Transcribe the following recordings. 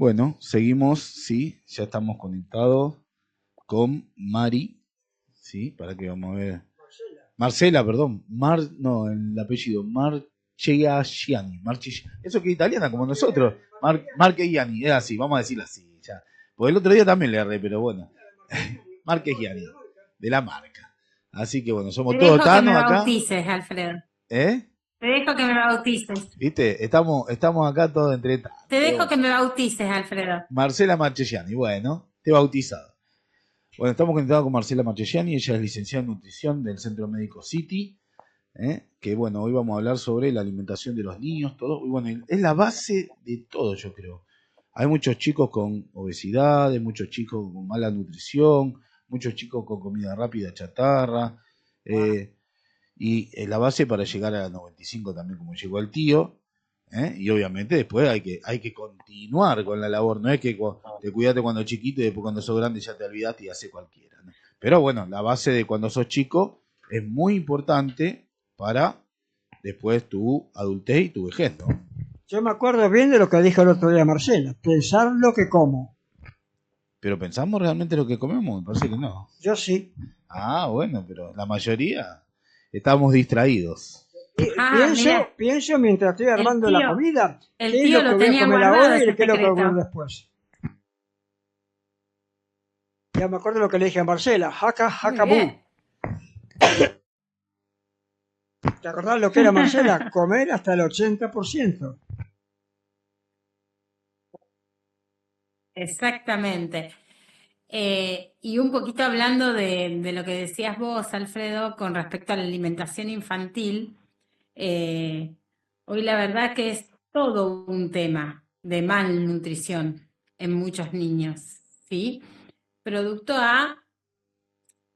Bueno, seguimos, sí, ya estamos conectados con Mari, sí, para que vamos a ver. Marcela, perdón, no, el apellido, Marchegiani, eso que es italiana como nosotros, Marchegiani, es así, vamos a decirlo así, ya. Porque el otro día también le erré, pero bueno, Marchegiani, de la marca. Así que bueno, Te somos todos dejo que tanos me acá, bautices, Alfredo. ¿eh? Te dejo que me bautices. ¿Viste? Estamos acá todos entre tanos, Te pero dejo bueno. que me bautices, Alfredo. Marcela Marchegiani, bueno, te he bautizado. Bueno, estamos conectados con Marcela Marchegiani, ella es licenciada en nutrición del Centro Médico City, que bueno, hoy vamos a hablar sobre la alimentación de los niños, todo, y bueno, es la base de todo, yo creo. Hay muchos chicos con obesidad, hay muchos chicos con mala nutrición, muchos chicos con comida rápida, chatarra, y es la base para llegar a 95 también como llegó el tío, y obviamente después hay que continuar con la labor, no es que te cuidaste cuando chiquito y después cuando sos grande ya te olvidaste y hace cualquiera, ¿no? Pero bueno, la base de cuando sos chico es muy importante para después tu adultez y tu vejez, ¿no? Yo me acuerdo bien de lo que dijo el otro día Marcela, pensar lo que como. Pero pensamos realmente lo que comemos, me parece que no. Yo sí. Ah, bueno, pero la mayoría estamos distraídos. Mira, Pienso mientras estoy el armando la tío, comida, el qué es tío lo que lo voy a tenía comer guardado ahora ese y qué es lo que voy a comer secreto. después. Ya me acuerdo lo que le dije a Marcela, jaca, Muy jaca, bu. bien. ¿Te acordás lo que era Marcela? Comer hasta el 80%. Exactamente. Y un poquito hablando de lo que decías vos, Alfredo, con respecto a la alimentación infantil, eh, hoy la verdad que es todo un tema de malnutrición en muchos niños, ¿sí? Producto a,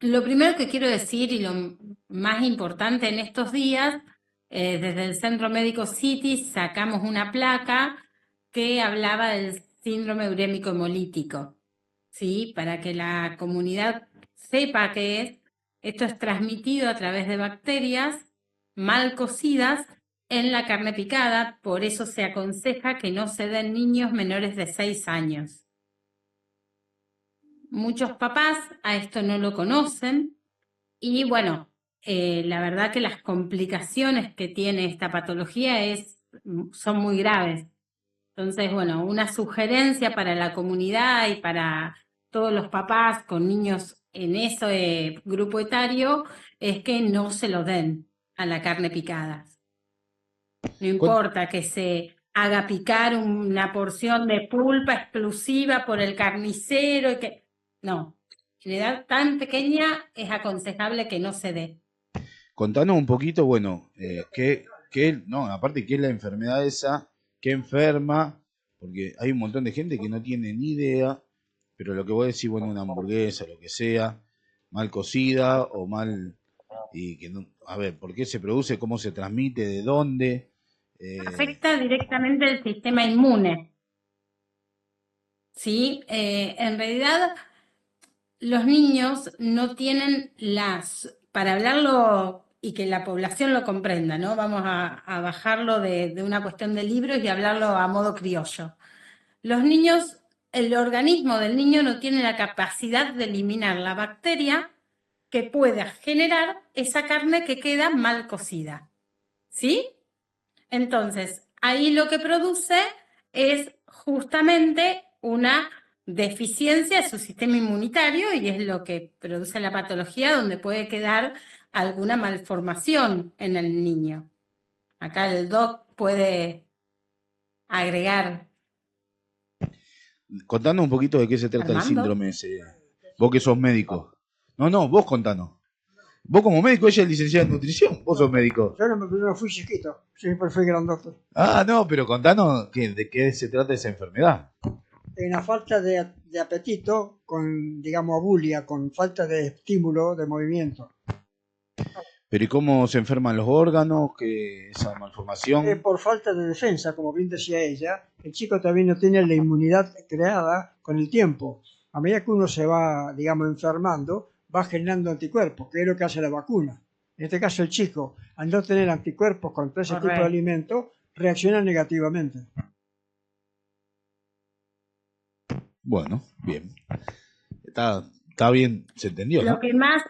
lo primero que quiero decir y lo más importante en estos días, desde el Centro Médico City sacamos una placa que hablaba del síndrome urémico hemolítico, ¿sí? Para que la comunidad sepa qué es. Esto es transmitido a través de bacterias mal cocidas en la carne picada, por eso se aconseja que no se den niños menores de 6 años. Muchos papás a esto no lo conocen y bueno, la verdad que las complicaciones que tiene esta patología son muy graves. Entonces, bueno, una sugerencia para la comunidad y para todos los papás con niños en ese grupo etario es que no se lo den a la carne picada. No Con- importa que se haga picar una porción de pulpa exclusiva por el carnicero y que... No, en edad tan pequeña es aconsejable que no se dé. Contanos un poquito, bueno, no, aparte, ¿qué es la enfermedad esa? ¿Qué enferma? Porque hay un montón de gente que no tiene ni idea, pero lo que vos decís, bueno, una hamburguesa, lo que sea, mal cocida o mal, y que no, a ver, ¿por qué se produce? ¿Cómo se transmite? ¿De dónde? Eh, Afecta directamente el sistema inmune, ¿sí? En realidad, los niños no tienen para hablarlo y que la población lo comprenda, ¿no? Vamos a bajarlo de una cuestión de libros y hablarlo a modo criollo. Los niños, el organismo del niño no tiene la capacidad de eliminar la bacteria que pueda generar esa carne que queda mal cocida, ¿sí? Entonces, ahí lo que produce es justamente una deficiencia de su sistema inmunitario y es lo que produce la patología donde puede quedar alguna malformación en el niño. Acá el doc puede agregar. Contanos un poquito de qué se trata el Armando. síndrome ese. Vos que sos médico. No, vos contanos. Vos como médico, ella es licenciada en nutrición, vos sos médico. Yo no fui chiquito, siempre fui grandote. Ah, no, pero contanos de qué se trata esa enfermedad. En la falta de apetito, con, digamos, abulia, con falta de estímulo de movimiento. Pero ¿y cómo se enferman los órganos? ¿Qué esa malformación? Por falta de defensa, como bien decía ella, el chico también no tiene la inmunidad creada con el tiempo. A medida que uno se va, digamos, enfermando, va generando anticuerpos, que es lo que hace la vacuna. En este caso, el chico, al no tener anticuerpos contra ese tipo de Correcto. alimento, reacciona negativamente. Bueno, bien. Está bien, se entendió, Lo ¿no? que más,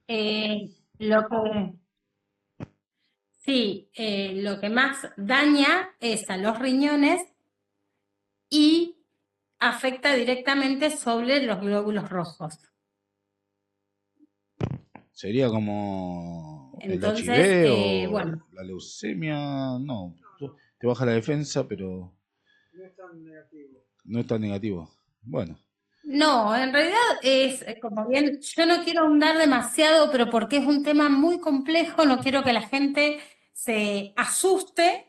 eh, lo que, sí, lo que más daña es a los riñones y afecta directamente sobre los glóbulos rojos. Sería como el Entonces, HIV o bueno, la leucemia, no. Te baja la defensa, pero No es tan negativo. no es tan negativo. Bueno, no, en realidad es como bien, yo no quiero ahondar demasiado, pero porque es un tema muy complejo, no quiero que la gente se asuste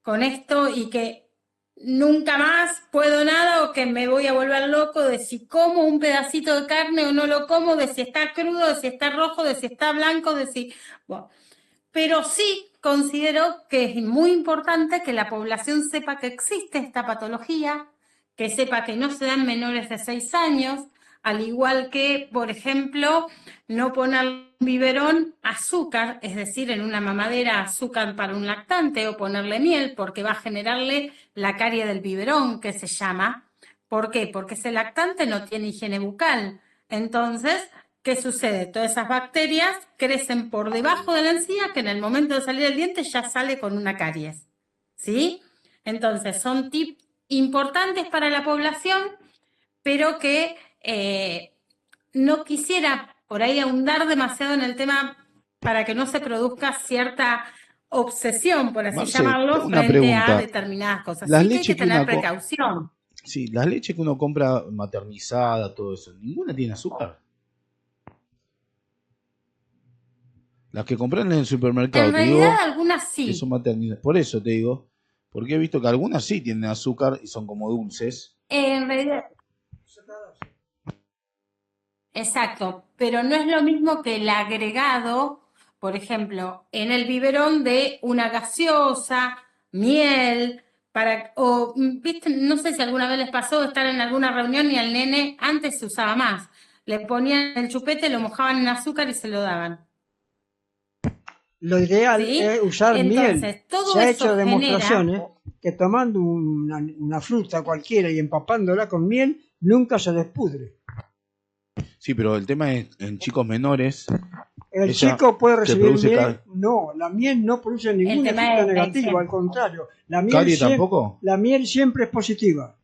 con esto y que nunca más puedo nada o que me voy a volver loco de si como un pedacito de carne o no lo como, de si está crudo, de si está rojo, de si está blanco, de si... Bueno, pero sí considero que es muy importante que la población sepa que existe esta patología, que sepa que no se da en menores de 6 años, al igual que, por ejemplo, no poner un biberón azúcar, es decir, en una mamadera azúcar para un lactante o ponerle miel, porque va a generarle la carie del biberón, que se llama. ¿Por qué? Porque ese lactante no tiene higiene bucal. Entonces, ¿qué sucede? Todas esas bacterias crecen por debajo de la encía que en el momento de salir el diente ya sale con una caries. ¿Sí? Entonces, son tips importantes para la población, pero que no quisiera por ahí ahondar demasiado en el tema para que no se produzca cierta obsesión, por así Marce, te llamarlo, hago una frente a pregunta. determinadas cosas. Las Sí que hay que leches que tener uno precaución. sí, las leches que uno compra maternizada, todo eso, ninguna tiene azúcar. Las que compran en el supermercado, En te realidad, digo, algunas que son sí. maternizadas. Por eso te digo, porque he visto que algunas sí tienen azúcar y son como dulces. En realidad, exacto, pero no es lo mismo que el agregado, por ejemplo, en el biberón de una gaseosa, miel, viste, no sé si alguna vez les pasó estar en alguna reunión y al nene antes se usaba más. Le ponían el chupete, lo mojaban en azúcar y se lo daban. Lo ideal ¿Sí? es usar miel. Entonces, todo Se ha eso hecho genera, demostraciones que tomando una fruta cualquiera y empapándola con miel, nunca se despudre. Sí, pero el tema es en chicos menores, El ella chico puede te recibir produce miel. No, la miel no produce el ningún tema efecto es la negativo, al higiene. contrario, carie tampoco. la miel siempre es positiva.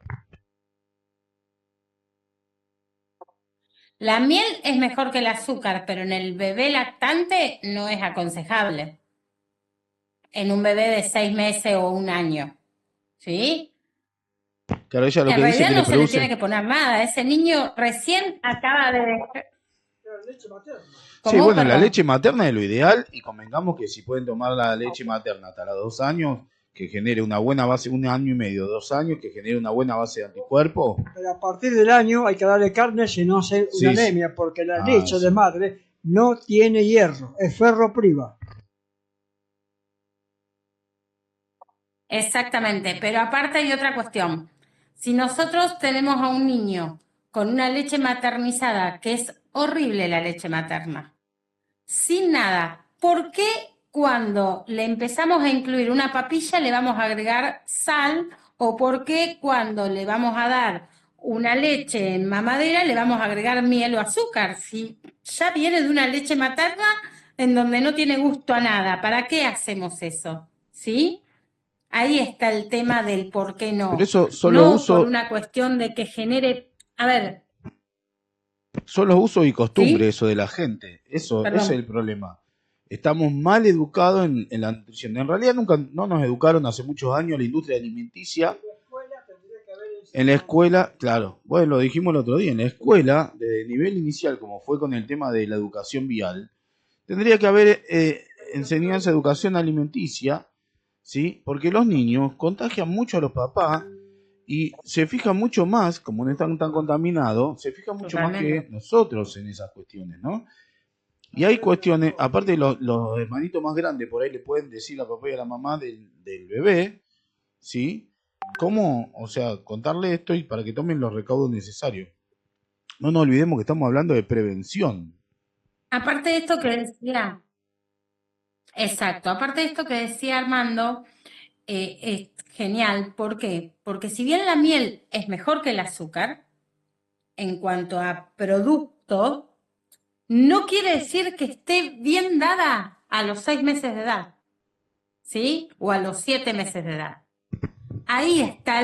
La miel es mejor que el azúcar, pero en el bebé lactante no es aconsejable. En un bebé de 6 meses o un año. ¿Sí? Claro, ella lo En que dice realidad que le no se le tiene produce. que poner nada. Ese niño recién acaba de... Leche materna. Sí, ¿Cómo? bueno, la Perdón. leche materna es lo ideal y convengamos que si pueden tomar la leche materna hasta los 2 años, que genere una buena base, 1 año y medio, 2 años, que genere una buena base de anticuerpos. Pero a partir del año hay que darle carne si no hace una Sí, sí. anemia, porque la Ah, leche de sí. madre no tiene hierro, es ferro priva. Exactamente, pero aparte hay otra cuestión. Si nosotros tenemos a un niño con una leche maternizada, que es horrible la leche materna, sin nada, ¿por qué cuando le empezamos a incluir una papilla le vamos a agregar sal? ¿O por qué cuando le vamos a dar una leche en mamadera le vamos a agregar miel o azúcar? Si ya viene de una leche materna en donde no tiene gusto a nada, ¿para qué hacemos eso? ¿Sí? Ahí está el tema del por qué Pero no. eso solo No por uso, una cuestión de que genere, a ver, solo uso y costumbre ¿sí? eso de la gente. Eso, ese es Perdón. el problema. Estamos mal educados en la nutrición. En realidad nunca no nos educaron hace muchos años la industria alimenticia. En la escuela, claro, bueno, lo dijimos el otro día, en la escuela, desde el nivel inicial, como fue con el tema de la educación vial, tendría que haber enseñanza de educación alimenticia, ¿sí? Porque los niños contagian mucho a los papás y se fijan mucho más, como no están tan contaminados, se fijan mucho más Totalmente. que nosotros en esas cuestiones, ¿no? Y hay cuestiones, aparte los hermanitos más grandes, por ahí le pueden decir a papá y a la mamá del bebé, ¿sí? ¿Cómo? O sea, contarle esto y para que tomen los recaudos necesarios. No nos olvidemos que estamos hablando de prevención. Aparte de esto que decía, exacto, aparte de esto que decía Armando, es genial. ¿Por qué? Porque si bien la miel es mejor que el azúcar, en cuanto a producto, no quiere decir que esté bien dada a los 6 meses de edad, ¿sí? O a los 7 meses de edad. Ahí está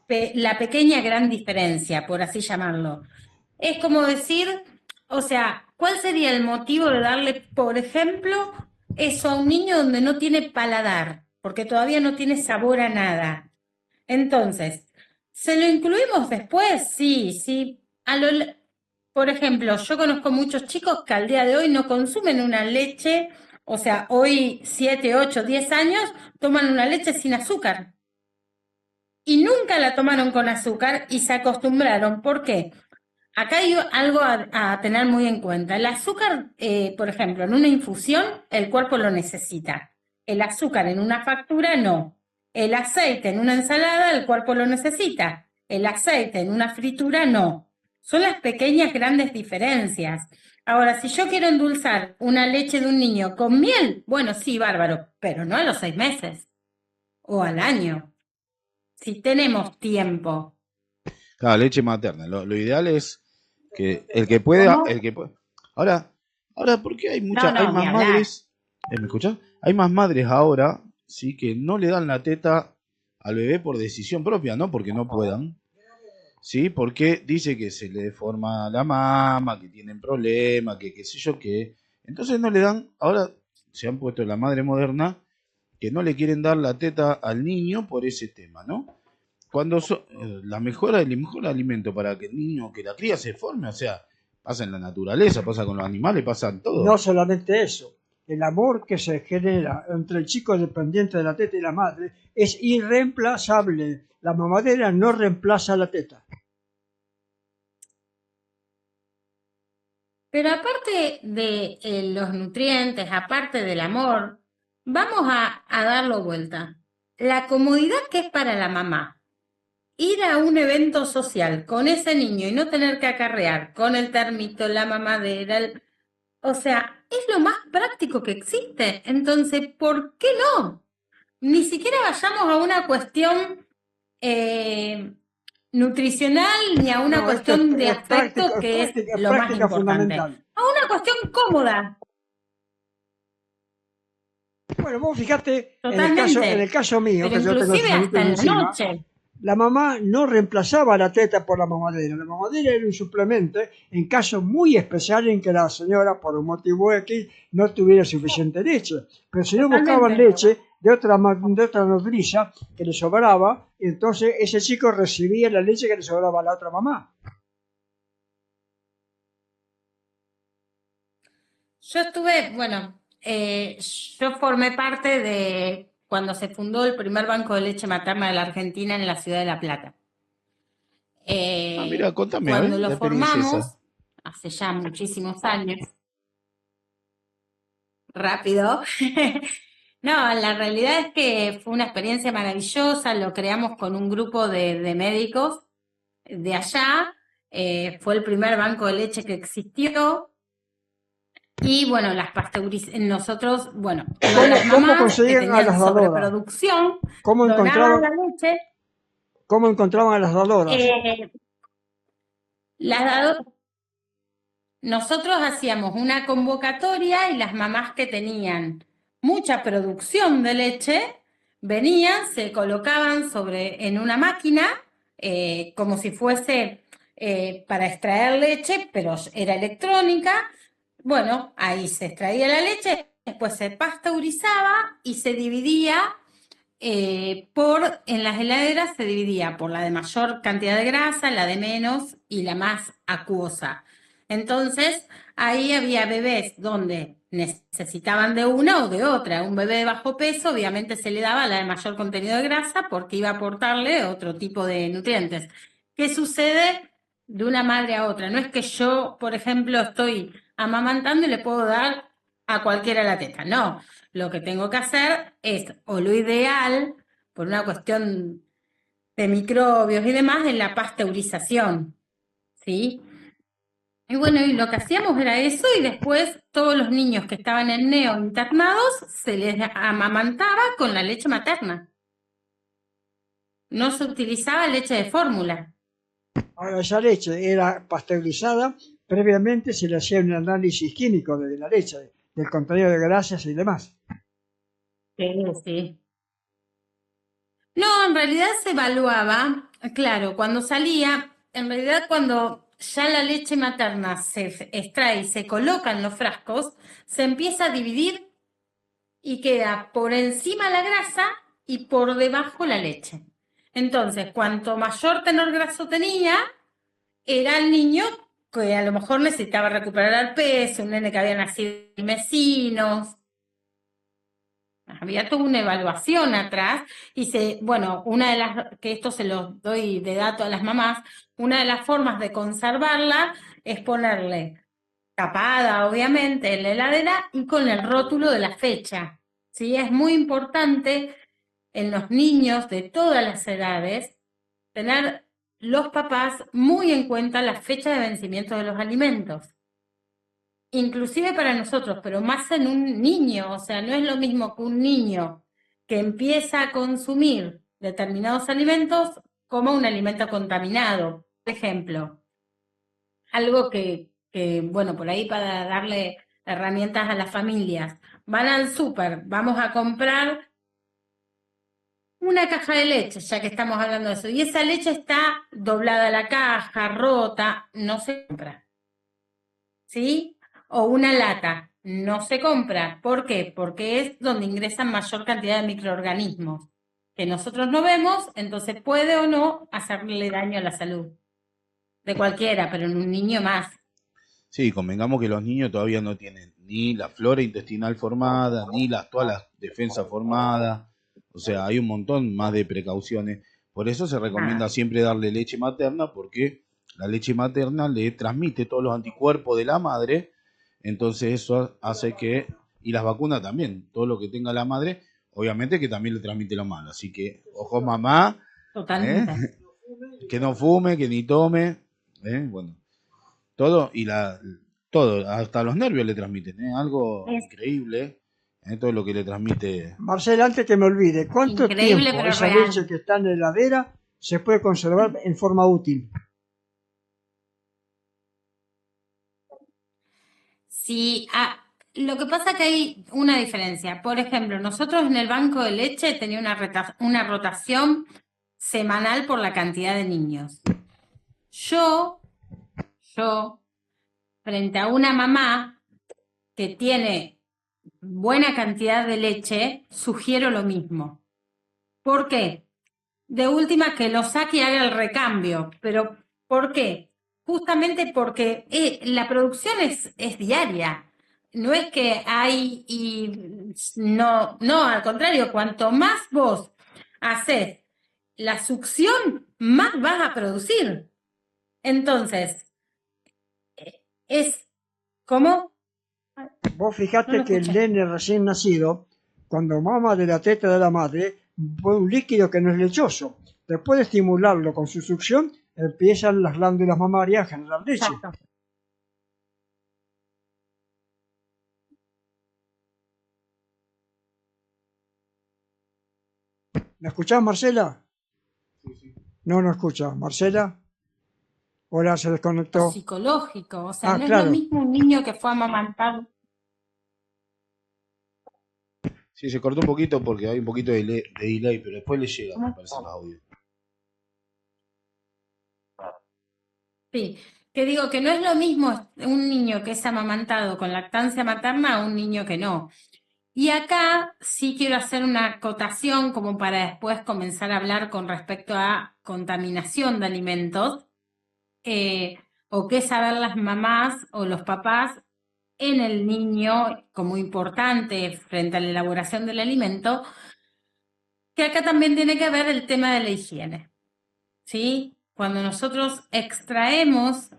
la pequeña gran diferencia, por así llamarlo. Es como decir, o sea, ¿cuál sería el motivo de darle, por ejemplo, eso a un niño donde no tiene paladar, porque todavía no tiene sabor a nada? Entonces, ¿se lo incluimos después? Sí, sí. Por ejemplo, yo conozco muchos chicos que al día de hoy no consumen una leche, o sea, hoy 7, 8, 10 años toman una leche sin azúcar. Y nunca la tomaron con azúcar y se acostumbraron. ¿Por qué? Acá hay algo a tener muy en cuenta. El azúcar, por ejemplo, en una infusión, el cuerpo lo necesita. El azúcar en una factura, no. El aceite en una ensalada, el cuerpo lo necesita. El aceite en una fritura, no. Son las pequeñas, grandes diferencias. Ahora, si yo quiero endulzar una leche de un niño con miel, bueno, sí, bárbaro, pero no a los 6 meses o al año. Si tenemos tiempo. Claro, leche materna. Lo ideal es que el que pueda, ¿Cómo? el que pueda. Ahora, ¿por qué hay No, hay no, más ni hablar. madres? ¿Me escuchás? Hay más madres ahora, sí, que no le dan la teta al bebé por decisión propia, no porque no puedan, sí, porque dice que se le deforma la mama, que tienen problemas, que qué sé yo qué. Entonces no le dan, ahora se han puesto la madre moderna, que no le quieren dar la teta al niño por ese tema, ¿no? Cuando el mejor alimento para que el niño, que la cría se forme, o sea, pasa en la naturaleza, pasa con los animales, pasa en todo. No solamente eso, el amor que se genera entre el chico dependiente de la teta y la madre es irreemplazable. La mamadera no reemplaza la teta. Pero aparte de los nutrientes, aparte del amor, vamos a darlo vuelta. La comodidad que es para la mamá. Ir a un evento social con ese niño y no tener que acarrear con el termito, la mamadera, o sea, es lo más práctico que existe. Entonces, ¿por qué no? Ni siquiera vayamos a una cuestión nutricional ni a una No, esto cuestión de es práctica, aspecto que es es lo más práctica importante. fundamental. A una cuestión cómoda, Bueno, vos fíjate, en totalmente, el caso mío, pero que yo tengo inclusive 3 añitos hasta en la encima, noche. la mamá no reemplazaba la teta por la mamadera. La mamadera era un suplemento en casos muy especiales en que la señora, por un motivo X, no tuviera suficiente leche. Pero si no buscaban Totalmente. leche de otra nodriza que le sobraba, entonces ese chico recibía la leche que le sobraba a la otra mamá. Yo estuve, bueno, yo formé parte de cuando se fundó el primer banco de leche materna de la Argentina en la ciudad de La Plata. Mira, contame, a ver, Cuando lo la experiencia esa. formamos, hace ya muchísimos años, rápido. No, la realidad es que fue una experiencia maravillosa, lo creamos con un grupo de médicos de allá, fue el primer banco de leche que existió. Y bueno, nosotros, bueno, iban las ¿Cómo mamás que conseguían a las tenían dadoras? sobreproducción, ¿Cómo donaban la encontraban, leche, cómo encontraban a las dadoras? eh, las dado- nosotros hacíamos una convocatoria y las mamás que tenían mucha producción de leche venían, se colocaban en una máquina, como si fuese para extraer leche, pero era electrónica. Bueno, ahí se extraía la leche, después se pasteurizaba y se dividía en las heladeras se dividía por la de mayor cantidad de grasa, la de menos y la más acuosa. Entonces, ahí había bebés donde necesitaban de una o de otra. Un bebé de bajo peso, obviamente se le daba la de mayor contenido de grasa porque iba a aportarle otro tipo de nutrientes. ¿Qué sucede de una madre a otra? No es que yo, por ejemplo, estoy amamantando y le puedo dar a cualquiera la teta, no. Lo que tengo que hacer es, o lo ideal, por una cuestión de microbios y demás, es la pasteurización, ¿sí? Y bueno, y lo que hacíamos era eso y después todos los niños que estaban en neo internados se les amamantaba con la leche materna. No se utilizaba leche de fórmula. Ahora, esa leche era pasteurizada, previamente se le hacía un análisis químico de la leche, del contenido de grasas y demás. Sí, sí. No, en realidad se evaluaba, claro, cuando salía, en realidad cuando ya la leche materna se extrae y se coloca en los frascos, se empieza a dividir y queda por encima la grasa y por debajo la leche. Entonces, cuanto mayor tenor graso tenía, era el niño que a lo mejor necesitaba recuperar el peso, un nene que había nacido en vecinos. Había toda una evaluación atrás y bueno, una de las, que esto se lo doy de dato a las mamás, una de las formas de conservarla es ponerle tapada, obviamente, en la heladera y con el rótulo de la fecha. ¿Sí? Es muy importante en los niños de todas las edades tener los papás muy en cuenta la fecha de vencimiento de los alimentos. Inclusive para nosotros, pero más en un niño, o sea, no es lo mismo que un niño que empieza a consumir determinados alimentos como un alimento contaminado. Por ejemplo, algo bueno, por ahí para darle herramientas a las familias. Van al súper, vamos a comprar una caja de leche, ya que estamos hablando de eso, y esa leche está doblada la caja, rota, no se compra. ¿Sí? O una lata, no se compra. ¿Por qué? Porque es donde ingresan mayor cantidad de microorganismos que nosotros no vemos, entonces puede o no hacerle daño a la salud de cualquiera, pero en un niño más. Sí, convengamos que los niños todavía no tienen ni la flora intestinal formada, ni todas las defensas formadas. O sea, hay un montón más de precauciones. Por eso se recomienda siempre darle leche materna, porque la leche materna le transmite todos los anticuerpos de la madre. Entonces eso hace que, y las vacunas también, todo lo que tenga la madre, obviamente que también le transmite lo malo. Así que, ojo mamá, ¿eh? Totalmente. Que no fume, que ni tome. Bueno, todo todo, hasta los nervios le transmiten, algo increíble, todo lo que le transmite. Marcela, antes que me olvide, ¿cuánto Increíble, tiempo pero esa real. leche que está en la heladera se puede conservar en forma útil? Sí, lo que pasa que hay una diferencia. Por ejemplo, nosotros en el banco de leche tenía una rotación semanal por la cantidad de niños. Yo, frente a una mamá que tiene buena cantidad de leche, sugiero lo mismo. ¿Por qué? De última que lo saque y haga el recambio. ¿Pero por qué? Justamente porque la producción es diaria. No es que hay y no, al contrario, cuanto más vos haces la succión, más vas a producir. Entonces, es como... Vos No fijate lo que el escuché. nene recién nacido, cuando mama de la teta de la madre, pone un líquido que no es lechoso. Después de estimularlo con su succión, empiezan las glándulas mamarias a generar leche. Exacto. ¿Me escuchás, Marcela? No escucha. ¿Marcela? Hola, se desconectó. Psicológico, o sea, no es lo Claro. mismo un niño que fue amamantado. Sí, se cortó un poquito porque hay un poquito de delay, pero después le llega, me parece, los audios. Sí, que digo que no es lo mismo un niño que es amamantado con lactancia materna a un niño que no. Y acá sí quiero hacer una acotación como para después comenzar a hablar con respecto a contaminación de alimentos, o qué saber las mamás o los papás en el niño como importante frente a la elaboración del alimento, que acá también tiene que ver el tema de la higiene, ¿sí? Cuando nosotros extraemos...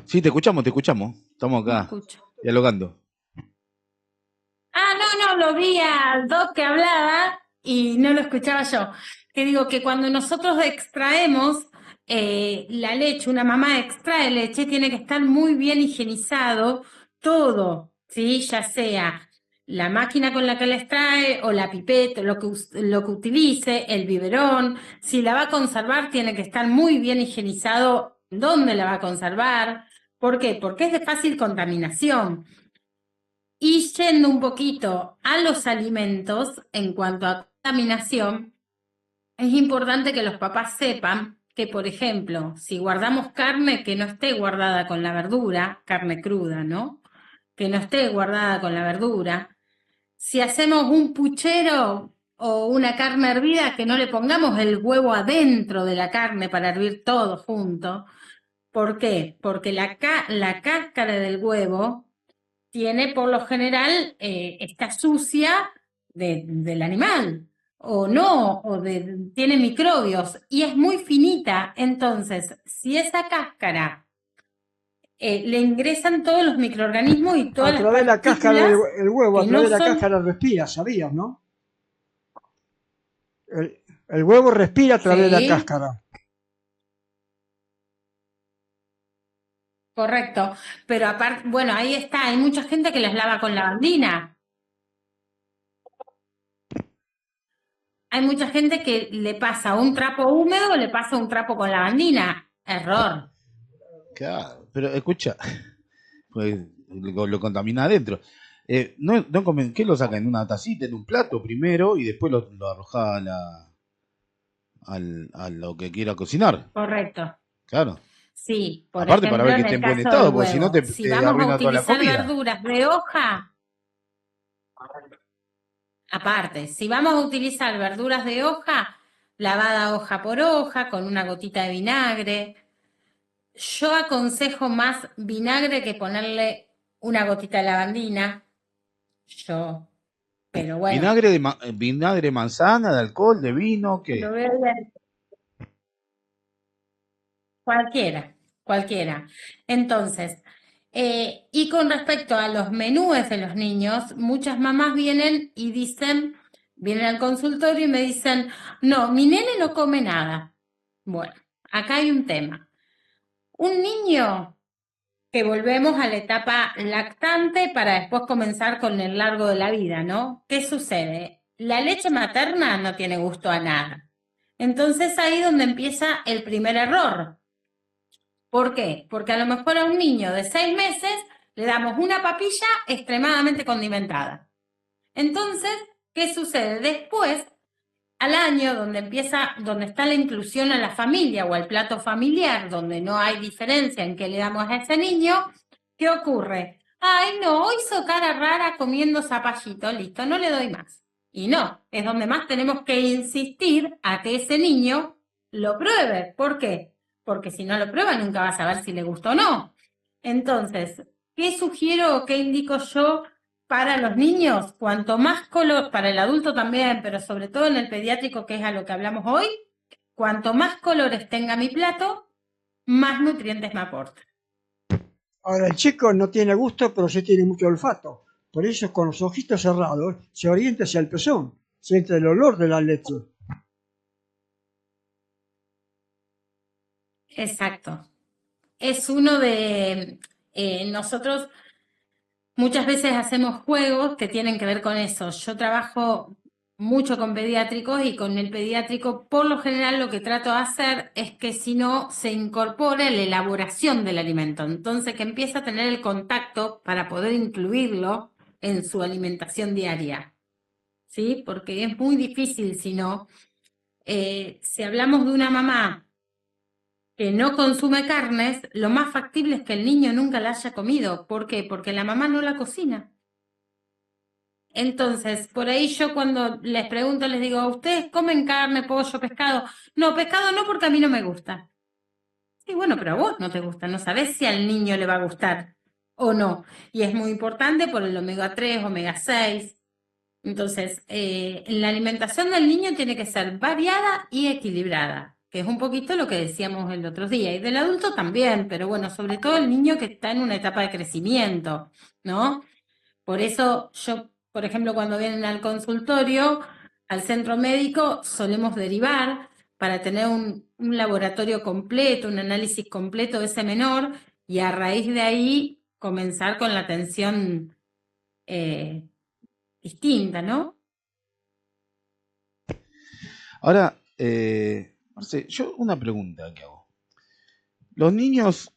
Sí, te escuchamos, te escuchamos. Estamos No acá, escucho. dialogando. Ah, no, lo vi a Doc que hablaba y no lo escuchaba yo. Que digo que cuando nosotros extraemos la leche, una mamá extrae leche, tiene que estar muy bien higienizado todo, ¿sí? Ya sea la máquina con la que la extrae o la pipeta, lo que utilice, el biberón. Si la va a conservar, tiene que estar muy bien higienizado dónde la va a conservar. ¿Por qué? Porque es de fácil contaminación. Y yendo un poquito a los alimentos, en cuanto a contaminación, es importante que los papás sepan que, por ejemplo, si guardamos carne, que no esté guardada con la verdura, carne cruda, ¿no? Que no esté guardada con la verdura. Si hacemos un puchero o una carne hervida, que no le pongamos el huevo adentro de la carne para hervir todo junto. ¿Por qué? Porque la cáscara del huevo tiene, por lo general, está sucia del animal, o no, tiene microbios, y es muy finita. Entonces, si esa cáscara le ingresan todos los microorganismos y A todas las través de la cáscara partículas del huevo, a que no través de la son cáscara respira, ¿sabías, no? El huevo respira a través de la Sí, cáscara. correcto. Pero aparte, bueno, ahí está, hay mucha gente que las lava con lavandina. Hay mucha gente que le pasa un trapo húmedo o le pasa un trapo con lavandina. Error. Claro, pero escucha, pues lo contamina adentro. ¿Qué lo saca en una tacita, en un plato primero y después lo arroja a lo que quiera cocinar? Correcto. Claro. Sí, por Aparte para ejemplo, ver que en esté el en buen caso del estado, porque si no huevo, si te vamos a arruina toda la utilizar comida. verduras de hoja, aparte, si vamos a utilizar verduras de hoja, lavada hoja por hoja, con una gotita de vinagre. Yo aconsejo más vinagre que ponerle una gotita de lavandina. Yo, pero bueno, Vinagre, manzana, de alcohol, de vino, lo ¿qué? veo bien. Cualquiera, cualquiera. Entonces, y con respecto a los menúes de los niños, muchas mamás vienen y dicen, vienen al consultorio y me dicen, no, mi nene no come nada. Bueno, acá hay un tema. Un niño que volvemos a la etapa lactante para después comenzar con el largo de la vida, ¿no? ¿Qué sucede? La leche materna no tiene gusto a nada. Entonces ahí donde empieza el primer error. ¿Por qué? Porque a lo mejor a un niño de 6 meses le damos una papilla extremadamente condimentada. Entonces, ¿qué sucede? Después, al año, donde está la inclusión a la familia o al plato familiar, donde no hay diferencia en qué le damos a ese niño, ¿qué ocurre? Ay, no, hizo cara rara comiendo zapallito, listo, no le doy más. Y no, es donde más tenemos que insistir a que ese niño lo pruebe. ¿Por qué? Porque si no lo prueba nunca va a saber si le gusta o no. Entonces, ¿qué sugiero o qué indico yo para los niños? Cuanto más color, para el adulto también, pero sobre todo en el pediátrico, que es a lo que hablamos hoy, cuanto más colores tenga mi plato, más nutrientes me aporta. Ahora, el chico no tiene gusto, pero sí tiene mucho olfato. Por eso, con los ojitos cerrados, se orienta hacia el pezón. Siente el olor de la leche. Exacto. Es uno de nosotros muchas veces hacemos juegos que tienen que ver con eso. Yo trabajo mucho con pediátricos y con el pediátrico por lo general lo que trato de hacer es que si no se incorpore la elaboración del alimento. Entonces que empiece a tener el contacto para poder incluirlo en su alimentación diaria. ¿Sí? Porque es muy difícil si no. Si hablamos de una mamá que no consume carnes, lo más factible es que el niño nunca la haya comido. ¿Por qué? Porque la mamá no la cocina. Entonces, por ahí yo cuando les pregunto, les digo, ¿ustedes comen carne, pollo, pescado? No, pescado no porque a mí no me gusta. Sí, bueno, pero a vos no te gusta, no sabés si al niño le va a gustar o no. Y es muy importante por el omega 3, omega 6. Entonces, la alimentación del niño tiene que ser variada y equilibrada, que es un poquito lo que decíamos el otro día, y del adulto también, pero bueno, sobre todo el niño que está en una etapa de crecimiento, ¿no? Por eso yo, por ejemplo, cuando vienen al consultorio, al centro médico, solemos derivar para tener un laboratorio completo, un análisis completo de ese menor, y a raíz de ahí comenzar con la atención distinta, ¿no? Ahora, Marce, yo una pregunta que hago. Los niños,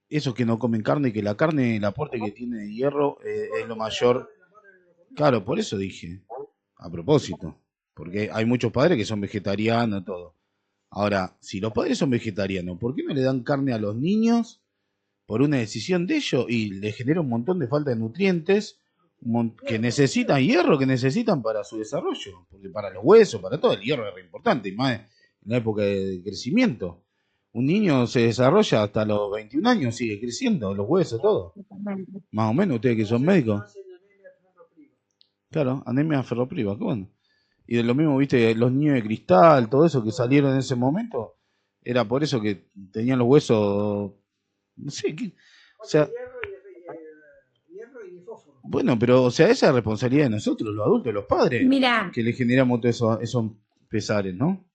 esos que no comen carne, que la carne, el aporte que tiene de hierro es lo mayor. Claro, por eso dije, a propósito, porque hay muchos padres que son vegetarianos, todo. Ahora, si los padres son vegetarianos, ¿por qué no le dan carne a los niños por una decisión de ellos y les genera un montón de falta de nutrientes que necesitan, hierro que necesitan para su desarrollo? Porque para los huesos, para todo, el hierro es re importante, y más en la época de crecimiento. Un niño se desarrolla hasta los 21 años, sigue creciendo, los huesos, todo. Más o menos, ustedes que son médicos. Claro, anemia ferropriva, qué bueno. Y de lo mismo, viste, los niños de cristal, todo eso que salieron en ese momento, era por eso que tenían los huesos, no sé, o sea, bueno, pero o sea, esa es responsabilidad de nosotros, los adultos, los padres, Mira, que le generamos todos esos pesares, ¿no?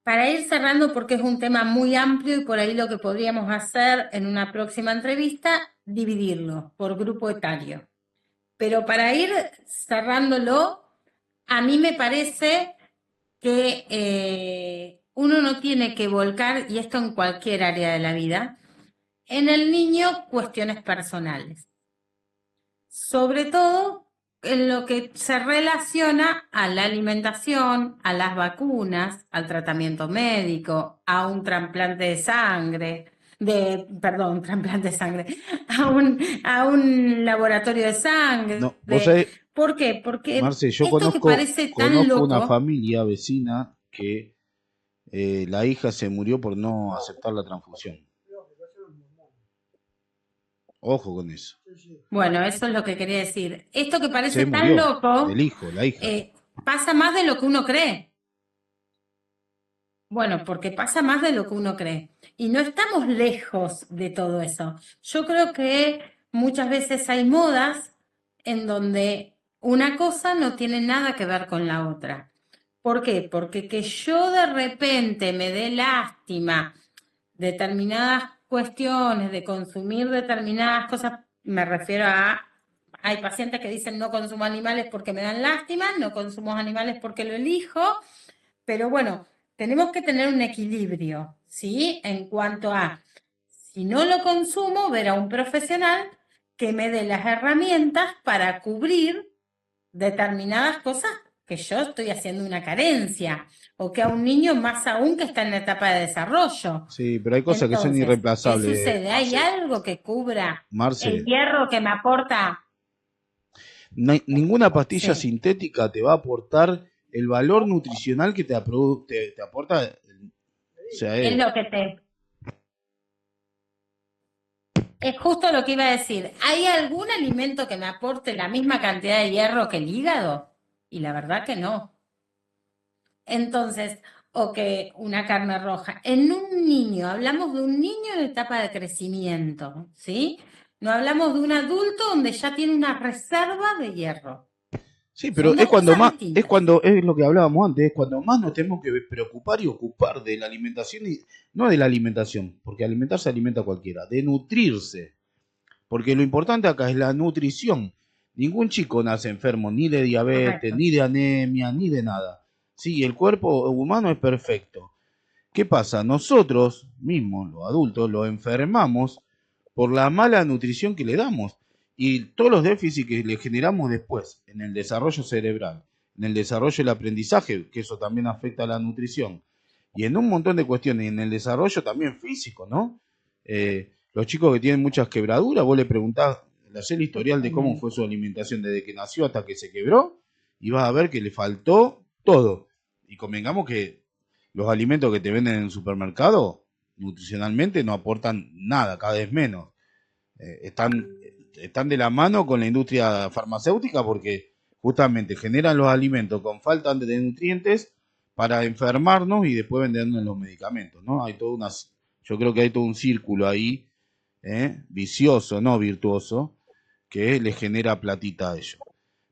para ir cerrando, porque es un tema muy amplio y por ahí lo que podríamos hacer en una próxima entrevista, dividirlo por grupo etario. Pero para ir cerrándolo, a mí me parece que uno no tiene que volcar, y esto en cualquier área de la vida, en el niño cuestiones personales. Sobre todo en lo que se relaciona a la alimentación, a las vacunas, al tratamiento médico, a un trasplante de sangre, trasplante de sangre, a un laboratorio de sangre. No, vos sabés, ¿Por qué? Porque Marce, yo esto que parece tan conozco una loco, familia vecina que la hija se murió por no aceptar la transfusión. Ojo con eso. bueno, eso es lo que quería decir. Esto que Se parece tan murió, loco, el hijo, la hija. pasa más de lo que uno cree. Bueno, porque pasa más de lo que uno cree. Y no estamos lejos de todo eso. Yo creo que muchas veces hay modas en donde una cosa no tiene nada que ver con la otra. ¿Por qué? Porque que yo de repente me dé lástima determinadas cuestiones de consumir determinadas cosas, me refiero a, hay pacientes que dicen no consumo animales porque me dan lástima, no consumo animales porque lo elijo, pero bueno, tenemos que tener un equilibrio, ¿sí? En cuanto a, si no lo consumo, ver a un profesional que me dé las herramientas para cubrir determinadas cosas que yo estoy haciendo una carencia, o que a un niño más aún que está en la etapa de desarrollo. Sí, pero hay cosas que son Entonces, ¿qué irreemplazables, sucede? ¿Hay Marce. algo que cubra el Marce, hierro que me aporta? ninguna pastilla Sí, sintética te va a aportar el valor nutricional que te aporta. O sea, es lo que te... Es justo lo que iba a decir. ¿Hay algún alimento que me aporte la misma cantidad de hierro que el hígado? Y la verdad que no. Entonces, o que una carne roja. En un niño, hablamos de un niño en etapa de crecimiento, ¿sí? No hablamos de un adulto donde ya tiene una reserva de hierro. sí, pero Son dos cosas distintas. es lo que hablábamos antes, es cuando más nos tenemos que preocupar y ocupar de la alimentación, y no de la alimentación, porque alimentarse se alimenta cualquiera, de nutrirse. Porque lo importante acá es la nutrición. Ningún chico nace enfermo ni de diabetes, Correcto. ni de anemia, ni de nada. Sí, el cuerpo humano es perfecto. ¿Qué pasa? Nosotros mismos, los adultos, lo enfermamos por la mala nutrición que le damos y todos los déficits que le generamos después en el desarrollo cerebral, en el desarrollo del aprendizaje, que eso también afecta a la nutrición, y en un montón de cuestiones, y en el desarrollo también físico, ¿no? Los chicos que tienen muchas quebraduras, vos le preguntás, le hacés el historial de cómo fue su alimentación desde que nació hasta que se quebró, y vas a ver que le faltó todo. Y convengamos que los alimentos que te venden en el supermercado, nutricionalmente, no aportan nada, cada vez menos. Están de la mano con la industria farmacéutica porque justamente generan los alimentos con falta de nutrientes para enfermarnos y después vendernos los medicamentos, ¿no? Yo creo que hay todo un círculo ahí, vicioso, no virtuoso, que les genera platita a ellos.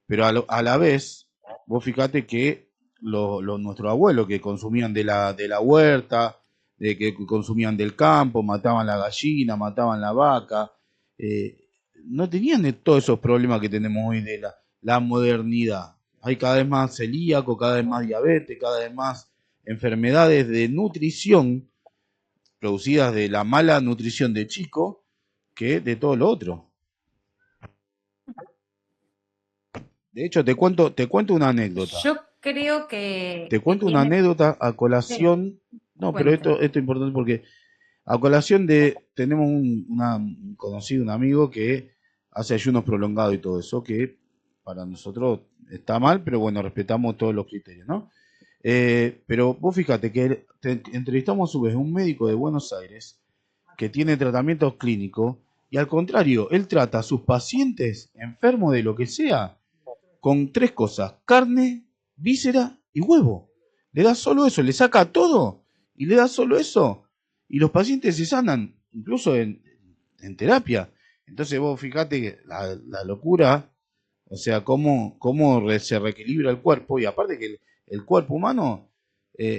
Pero a la vez, vos fíjate que nuestros abuelos que consumían de la huerta, de que consumían del campo, mataban la gallina, mataban la vaca, no tenían todos esos problemas que tenemos hoy de la modernidad. Hay cada vez más celíaco, cada vez más diabetes, cada vez más enfermedades de nutrición producidas de la mala nutrición de chico que de todo lo otro. De hecho, te cuento una anécdota. Yo creo que Te cuento una tiene... anécdota a Sí, colación. No, pero cuente. esto es importante porque a colación tenemos un conocido, un amigo que hace ayunos prolongados y todo eso, que para nosotros está mal, pero bueno, respetamos todos los criterios, ¿no? Pero vos fíjate que entrevistamos a su vez a un médico de Buenos Aires que tiene tratamientos clínicos y al contrario, él trata a sus pacientes enfermos de lo que sea con 3 cosas: carne, víscera y huevo. Le da solo eso, le saca todo y le da solo eso. Y los pacientes se sanan, incluso en terapia. Entonces vos fijate que la locura, o sea, cómo se reequilibra el cuerpo, y aparte que el cuerpo humano,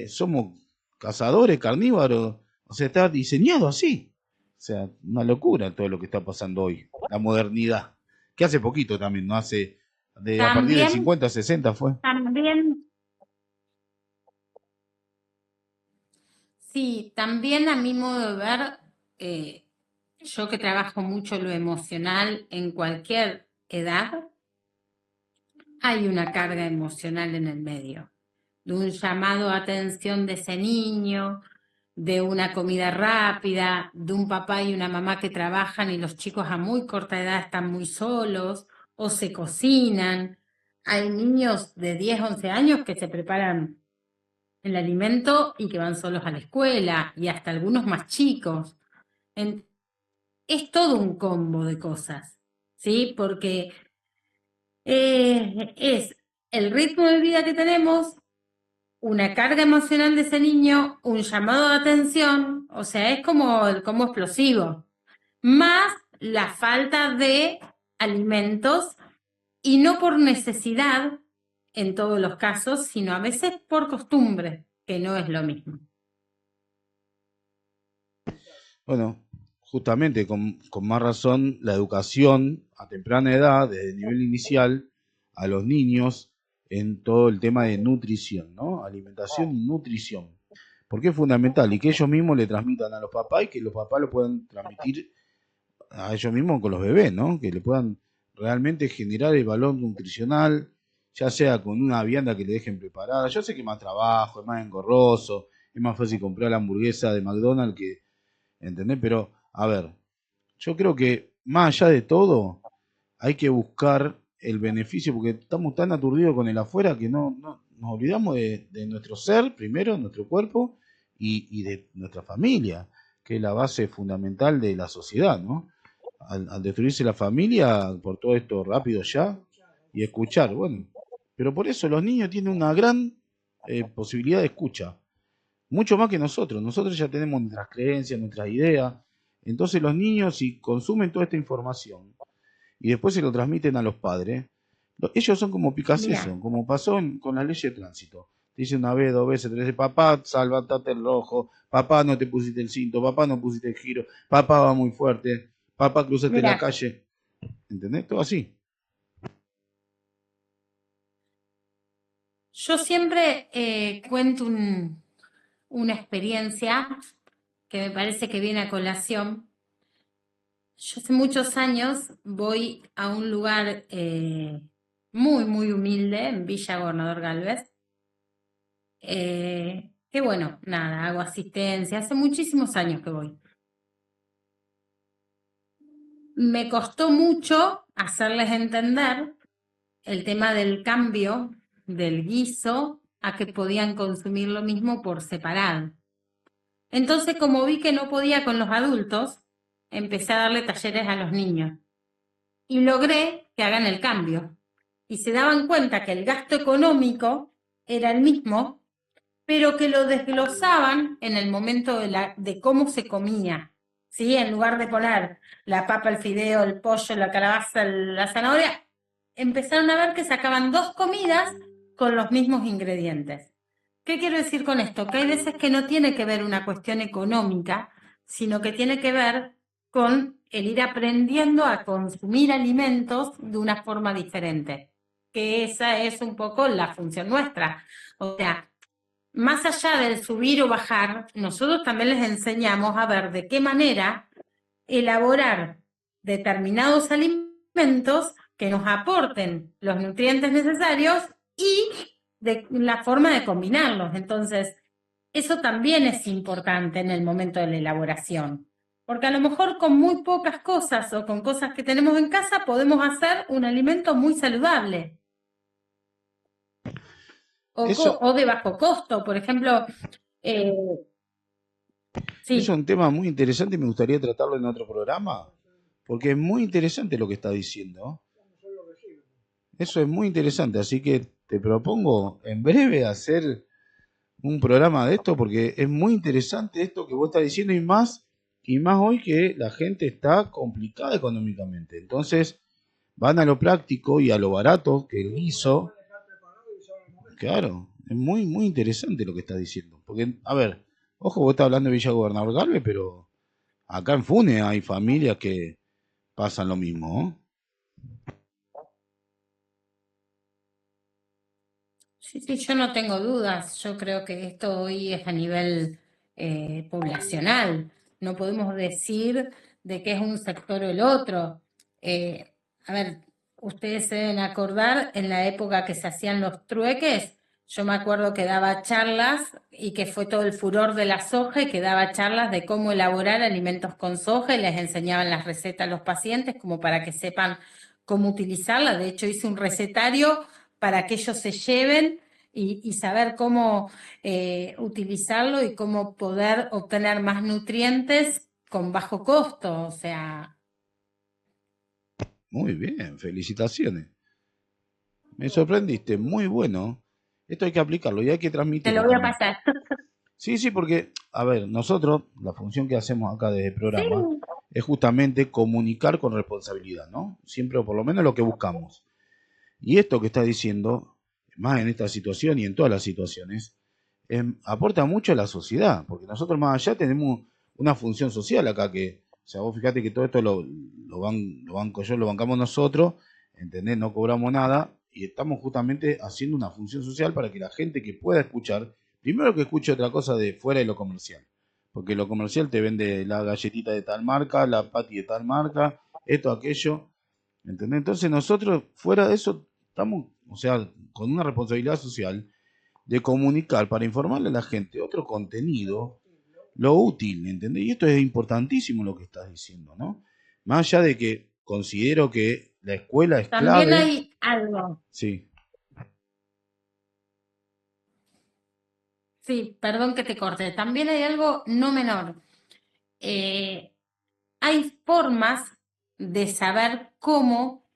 somos cazadores, carnívoros, o sea, está diseñado así. O sea, una locura todo lo que está pasando hoy, la modernidad, que hace poquito también, no hace, a partir del También, 50, 60 fue. también, sí, también a mi modo de ver, eh, yo que trabajo mucho lo emocional en cualquier edad, hay una carga emocional en el medio, de un llamado a atención de ese niño, de una comida rápida, de un papá y una mamá que trabajan y los chicos a muy corta edad están muy solos o se cocinan. Hay niños de 10, 11 años que se preparan el alimento y que van solos a la escuela y hasta algunos más chicos. Es todo un combo de cosas, ¿sí? Porque es el ritmo de vida que tenemos, una carga emocional de ese niño, un llamado de atención, o sea, es como el combo explosivo, más la falta de alimentos y no por necesidad en todos los casos, sino a veces por costumbre, que no es lo mismo. Bueno, justamente con más razón, la educación a temprana edad, desde el nivel inicial, a los niños en todo el tema de nutrición, ¿no? Alimentación y nutrición. Porque es fundamental y que ellos mismos le transmitan a los papás y que los papás lo puedan transmitir a ellos mismos con los bebés, ¿no? Que le puedan realmente generar el valor nutricional, ya sea con una vianda que le dejen preparada. Yo sé que es más trabajo, es más engorroso, es más fácil comprar la hamburguesa de McDonald's que, ¿entendés? Pero, a ver, yo creo que más allá de todo, hay que buscar el beneficio, porque estamos tan aturdidos con el afuera que no nos olvidamos de nuestro ser, primero, nuestro cuerpo, y de nuestra familia, que es la base fundamental de la sociedad, ¿no? Al destruirse la familia por todo esto rápido ya, y escuchar, bueno, pero por eso los niños tienen una gran posibilidad de escucha, mucho más que nosotros. Nosotros ya tenemos nuestras creencias, nuestras ideas. Entonces los niños, si consumen toda esta información y después se lo transmiten a los padres, ellos son como Mira, Picasso, como pasó con la ley de tránsito. Te dice una vez, 2 veces, 3 veces: papá, salvatate el rojo, papá, no te pusiste el cinto, papá, no pusiste el giro, papá, va muy fuerte, papá, cruzaste la mira, calle. ¿Entendés? Todo así. yo siempre cuento una experiencia que me parece que viene a colación. Yo hace muchos años voy a un lugar muy, muy humilde en Villa Gobernador Galvez, que bueno, nada, hago asistencia, hace muchísimos años que voy. Me costó mucho hacerles entender el tema del cambio del guiso a que podían consumir lo mismo por separado. Entonces, como vi que no podía con los adultos, empecé a darle talleres a los niños y logré que hagan el cambio. Y se daban cuenta que el gasto económico era el mismo, pero que lo desglosaban en el momento de cómo se comía. ¿Sí? En lugar de poner la papa, el fideo, el pollo, la calabaza, la zanahoria, empezaron a ver que sacaban 2 comidas con los mismos ingredientes. ¿Qué quiero decir con esto? Que hay veces que no tiene que ver una cuestión económica, sino que tiene que ver con el ir aprendiendo a consumir alimentos de una forma diferente, que esa es un poco la función nuestra. O sea, más allá del subir o bajar, nosotros también les enseñamos a ver de qué manera elaborar determinados alimentos que nos aporten los nutrientes necesarios y de la forma de combinarlos. Entonces, eso también es importante en el momento de la elaboración, porque a lo mejor con muy pocas cosas o con cosas que tenemos en casa podemos hacer un alimento muy saludable Eso o de bajo costo. Por ejemplo, es sí, un tema muy interesante y me gustaría tratarlo en otro programa, porque es muy interesante lo que está diciendo. Eso es muy interesante, así que te propongo en breve hacer un programa de esto, porque es muy interesante esto que vos estás diciendo y más hoy que la gente está complicada económicamente. Entonces, van a lo práctico y a lo barato que él hizo. Claro, es muy, muy interesante lo que está diciendo. Porque, a ver, ojo, vos estás hablando de Villa Gobernador Galvez, pero acá en Funes hay familias que pasan lo mismo, ¿no? sí, sí, yo no tengo dudas. Yo creo que esto hoy es a nivel poblacional. No podemos decir de qué es un sector o el otro. Eh, a ver, ustedes se deben acordar en la época que se hacían los trueques. Yo me acuerdo que daba charlas y que fue todo el furor de la soja y que daba charlas de cómo elaborar alimentos con soja y les enseñaban las recetas a los pacientes como para que sepan cómo utilizarla. De hecho, hice un recetario para que ellos se lleven y saber cómo utilizarlo y cómo poder obtener más nutrientes con bajo costo. O sea, Muy bien, felicitaciones. Me sorprendiste, muy bueno. Esto hay que aplicarlo y hay que te lo transmitirlo voy a también. pasar. Sí, sí, porque, a ver, nosotros, la función que hacemos acá desde el Sí, programa es justamente comunicar con responsabilidad, ¿no? Siempre, o por lo menos lo que buscamos. Y esto que está diciendo, más en esta situación y en todas las situaciones, aporta mucho a la sociedad, porque nosotros más allá tenemos una función social acá que, o sea, vos fíjate que todo esto lo banco yo, lo bancamos nosotros, ¿entendés? No cobramos nada y estamos justamente haciendo una función social para que la gente que pueda escuchar, primero que escuche otra cosa de fuera de lo comercial, porque lo comercial te vende la galletita de tal marca, la patty de tal marca, esto, aquello, ¿entendés? Entonces nosotros fuera de eso estamos, o sea, con una responsabilidad social de comunicar para informarle a la gente otro contenido, lo útil, ¿entendés? Y esto es importantísimo lo que estás diciendo, ¿no? Más allá de que considero que la escuela es también clave, hay algo. sí, Sí, perdón que te corte. También hay algo no menor. Eh, hay formas de saber cómo,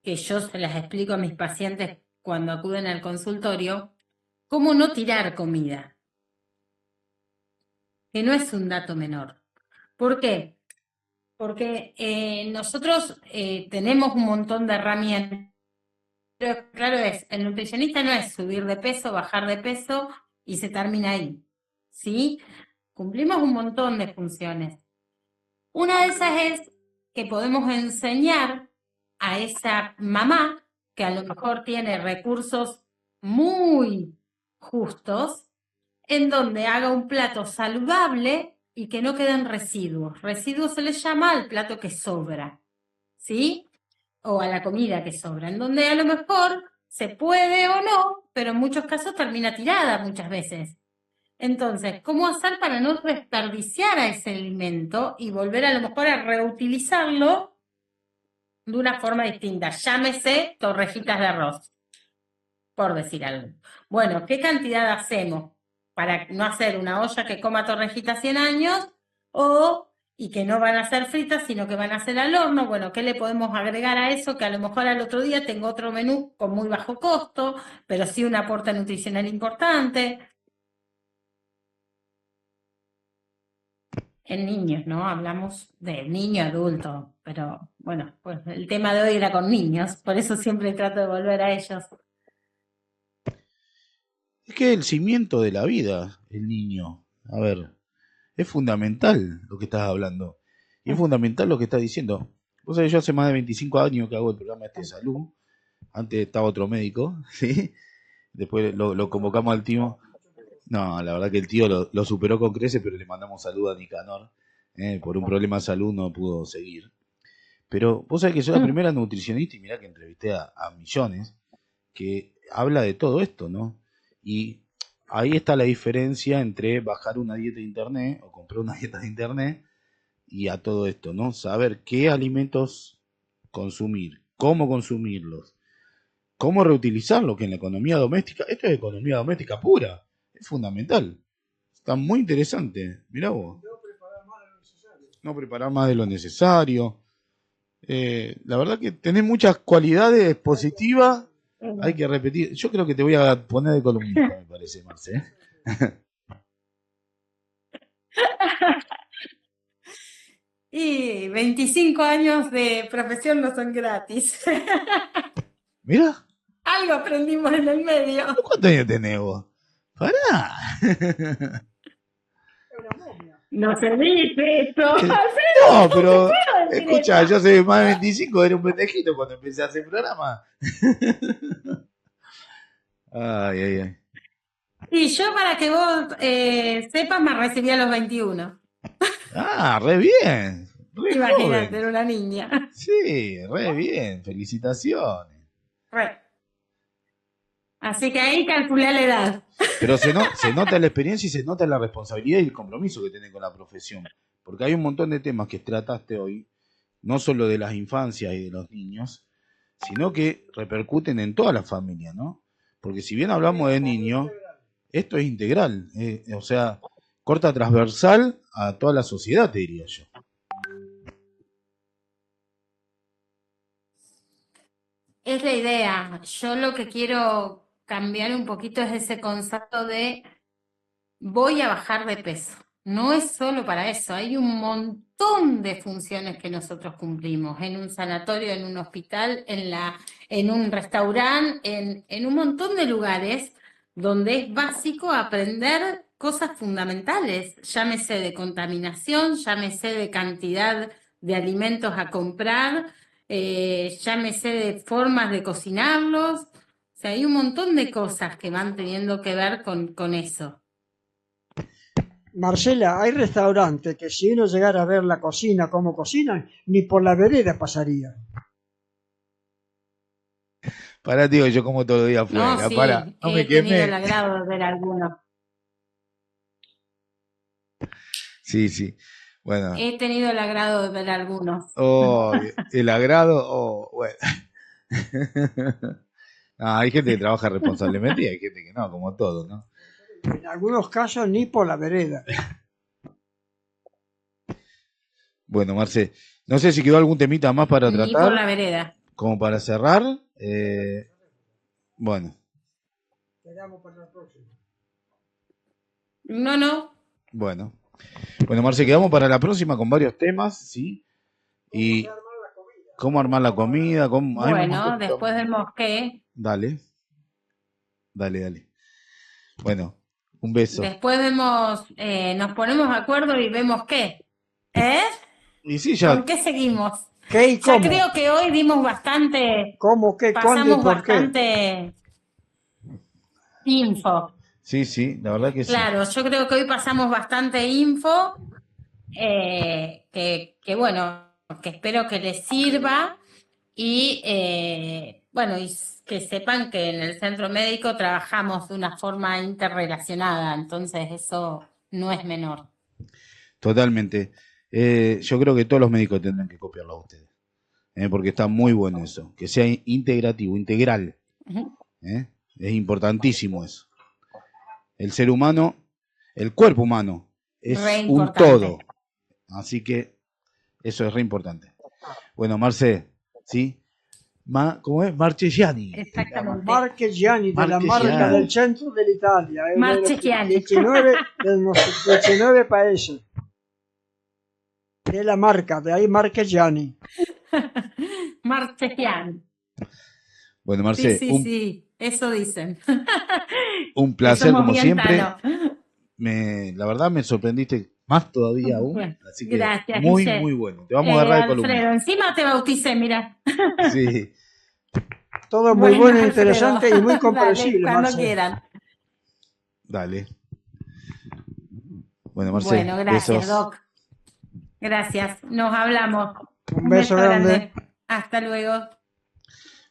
que yo se las explico a mis pacientes cuando acuden al consultorio, cómo no tirar comida, que no es un dato menor. ¿Por qué? Porque nosotros tenemos un montón de herramientas, pero claro es, el nutricionista no es subir de peso, bajar de peso y se termina ahí, ¿sí? Cumplimos un montón de funciones. Una de esas es que podemos enseñar a esa mamá que a lo mejor tiene recursos muy justos, en donde haga un plato saludable y que no queden residuos. Residuos se les llama al plato que sobra, ¿sí? O a la comida que sobra, en donde a lo mejor se puede o no, pero en muchos casos termina tirada muchas veces. Entonces, ¿cómo hacer para no desperdiciar a ese alimento y volver a lo mejor a reutilizarlo de una forma distinta? Llámese torrejitas de arroz, por decir algo. Bueno, ¿qué cantidad hacemos para no hacer una olla que coma torrejitas 100 años y que no van a ser fritas, sino que van a ser al horno? Bueno, ¿qué le podemos agregar a eso? Que a lo mejor al otro día tengo otro menú con muy bajo costo, pero sí un aporte nutricional importante. En niños, ¿no? Hablamos de niño adulto, pero bueno, pues el tema de hoy era con niños, por eso siempre trato de volver a ellos. es que es el cimiento de la vida, el niño. A ver, es fundamental lo que estás hablando. Y es fundamental lo que estás diciendo. Vos sabés, yo hace más de 25 años que hago el programa este de salud. Antes estaba otro médico, ¿sí? Después lo convocamos al tío. No, la verdad que el tío lo superó con creces, pero le mandamos saludos a Nicanor. Por un problema de salud no pudo seguir. Pero vos sabés que soy la primera nutricionista, y mirá que entrevisté a millones, que habla de todo esto, ¿no? Y ahí está la diferencia entre bajar una dieta de internet o comprar una dieta de internet y a todo esto, ¿no? Saber qué alimentos consumir, cómo consumirlos, cómo reutilizarlos, que en la economía doméstica, esto es economía doméstica pura, es fundamental. Está muy interesante, mirá vos. No preparar más de lo necesario. La verdad que tenés muchas cualidades positivas. Hay que repetir. Yo creo que te voy a poner de columnista, me parece, Marce. Y 25 años de profesión no son gratis. Mira, Algo aprendimos en el medio. ¿cuántos años tenés vos? Pará. No se dice esto. No, pero escucha, yo hace más de 25, era un pendejito cuando empecé a hacer programa. Ay, ay, ay. Y yo, para que vos sepas, me recibí a los 21. Ah, re bien. Re Imagínate, joven. era una niña. Sí, re bien. Felicitaciones. Re. Así que ahí calculé la edad. Pero se nota la experiencia y se nota la responsabilidad y el compromiso que tenés con la profesión. Porque hay un montón de temas que trataste hoy, no solo de las infancias y de los niños, sino que repercuten en toda la familia, ¿no? Porque si bien hablamos de niños, esto es integral, o sea, corta transversal a toda la sociedad, te diría yo. Es la idea. Yo lo que quiero cambiar un poquito es ese concepto de voy a bajar de peso. No es solo para eso, hay un montón de funciones que nosotros cumplimos en un sanatorio, en un hospital, en un restaurante, en un montón de lugares donde es básico aprender cosas fundamentales, llámese de contaminación, llámese de cantidad de alimentos a comprar, llámese de formas de cocinarlos. O sea, hay un montón de cosas que van teniendo que ver con eso. Marcela, hay restaurantes que si uno llegara a ver la cocina, cómo cocinan, ni por la vereda pasaría. Pará, tío, yo como todo el día No, afuera, sí, pará, no me he tenido el quemé. agrado de ver algunos. Sí, sí, bueno, He tenido el agrado de ver algunos. oh, el agrado, oh, bueno. Ah, hay gente que trabaja responsablemente y hay gente que no, como todo, ¿no? En algunos casos ni por la vereda. Bueno, Marce, no sé si quedó algún temita más para Ni por tratar, la vereda. como para cerrar. Bueno, Quedamos para la próxima. No. bueno. Bueno, Marce, quedamos para la próxima con varios temas, ¿sí? Y cómo armar la comida, cómo... hay un Bueno, montón. después vemos qué. Dale, dale. Bueno, un beso. Después vemos, nos ponemos de acuerdo y vemos qué. ¿Eh? Y sí, ¿Con ya, qué seguimos? ¿Qué y Ya cómo? creo que hoy dimos bastante, ¿Cómo, qué, cuándo y pasamos por qué? bastante info. sí, la verdad que sí. Claro, yo creo que hoy pasamos bastante info, que bueno, que espero que les sirva y bueno, y que sepan que en el centro médico trabajamos de una forma interrelacionada, entonces eso no es menor. Totalmente. Yo creo que todos los médicos tendrán que copiarlo a ustedes, porque está muy bueno eso, que sea integrativo, integral. Ujú. Es importantísimo eso. El ser humano, el cuerpo humano, es Re un importante. todo. Así que eso es re importante. Bueno, Marce, ¿sí? ¿Cómo es? Marchegiani. Exactamente. Marchegiani, de la marca Marchegiani. del centro dell'Italia. È uno dei Marchegiani. 19 paesi. Della marca, de ahí Marchegiani. Marchegiani. Bueno, Marce, Sí, eso dicen. un Que placer somos como bien siempre. Tano. La verdad me sorprendiste más todavía aún. Bueno, Así que gracias, muy, Guille. muy bueno. Te vamos a agarrar de Alfredo, columna. encima te bauticé, mira. Sí. Todo muy Bueno, bueno, Alfredo. interesante y muy Dale, comprensible, cuando Marcel. quieran. Dale. Bueno, Marce, Bueno, gracias, besos. Doc. Gracias. Nos hablamos. Un beso grande. Hasta luego.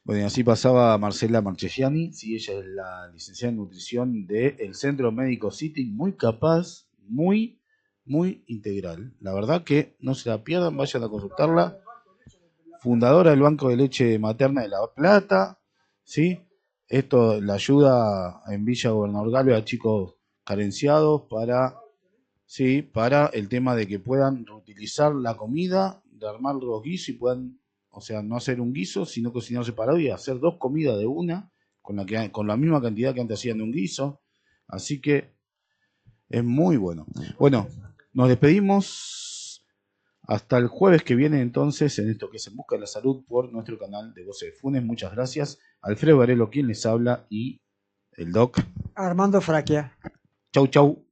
Bueno, y así pasaba Marcela Marchegiani, sí, ella es la licenciada en nutrición del Centro Médico City, muy capaz, muy, muy integral. La verdad que no se la pierdan, vayan a consultarla. Fundadora del Banco de Leche Materna de La Plata, ¿sí? Esto la ayuda en Villa Gobernador Galvez a chicos carenciados sí, para el tema de que puedan reutilizar la comida, de armar los guisos y puedan, o sea, no hacer un guiso, sino cocinar separado y hacer 2 comidas de una, con la misma cantidad que antes hacían de un guiso. Así que es muy bueno. Bueno, nos despedimos hasta el jueves que viene entonces en esto que es En Busca de la Salud por nuestro canal de Voces de Funes. Muchas gracias. Alfredo Varelo quien les habla y el Doc. Armando Fraquia. Chau, chau.